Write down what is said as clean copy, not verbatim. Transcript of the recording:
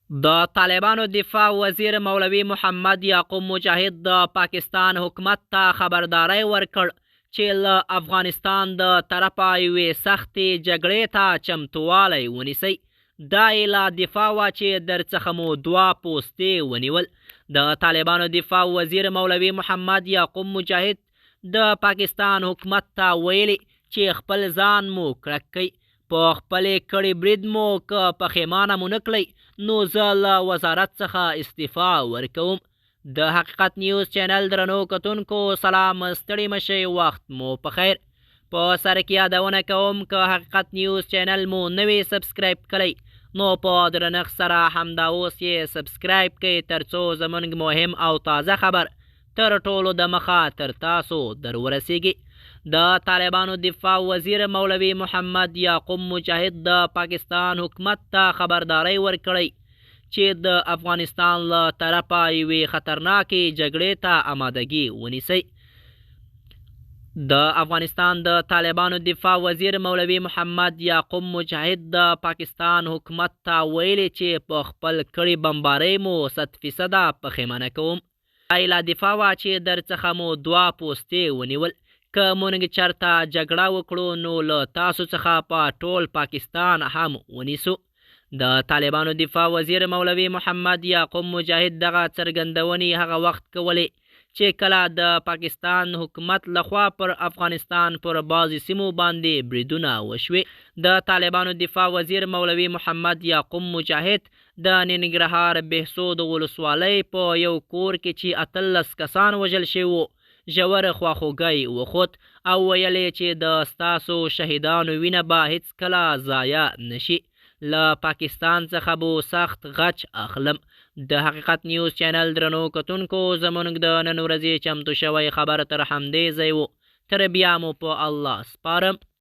د طالبانو دفاع وزیر مولوي محمد یعقوب مجاهد د پاکستان حکومت ته خبرداری ورکړ چې له افغانستان د طرفه یوې سختې جګړې ته چمتووالی ونیسئ. دا یې لا دفاع وه چې درڅخه مو 2 پوستې ونیول. د طالبانو دفاع وزیر مولوي محمد یعقوب مجاهد د پاکستان حکومت ته ویلي چې خپل ځان مو کلک کړئ. په خپلې کړي برید مو که پښیمانه مو نه کړئ نو زه له وزارت څخه استعفا ورکوم. د حقیقت نیوز چینل درنو کتونکو سلام، ستړي مشئ، وخت مو په خیر. په سر کې یادونه کوم که حقیقت نیوز چینل مو نوی سبسکرایب کړئ نو په درنښت سره همدا اوس یې سبسکرایب کړئ ترڅو زموږ مهم او تازه خبر تر ټولو د مخه تر تاسو در ورسیږي. د طالبانو دفاع وزیر مولوي محمد یعقوب مجاهد د پاکستان حکومت ته خبرداری ورکړی چې د افغانستان له طرفه یوې خطرناکې جګړې ته آمادګي ونیسئ. د افغانستان د طالبانو دفاع وزیر مولوي محمد یعقوب مجاهد د پاکستان حکومت ته ویلي چې په خپل کړي بمبارۍ مو 100% پښیمانه کوم. دا لا دفاع وه چې درڅخه مو 2 پوستې ونیول. که مونږ چرته جګړه وکړو نو له تاسو څخه په ټول پاکستان هم ونیسو. د طالبانو دفاع وزیر مولوي محمد یعقوب مجاهد دغه څرګندونې هغه وخت کولې چې کله د پاکستان حکومت لخوا پر افغانستان پر بعضې سیمو باندې بریدونه وشوې. د طالبانو دفاع وزیر مولوي محمد یعقوب مجاهد د ننګرهار بهسود ولسوالۍ په یو کور کې چې 18 کسان وژل شوي وو ژوره خواخوږی وښود او ویلې چې د ستاسو شهیدانو وینه به هیڅکله ضایع نشي. له پاکستان څخه به سخت غچ اخلم. د حقیقت نیوز چینل درنو کتونکو زموږ د نن ورځې چمتو شوی خبر تر همدې ځای و. تر بیا مو په الله سپارم.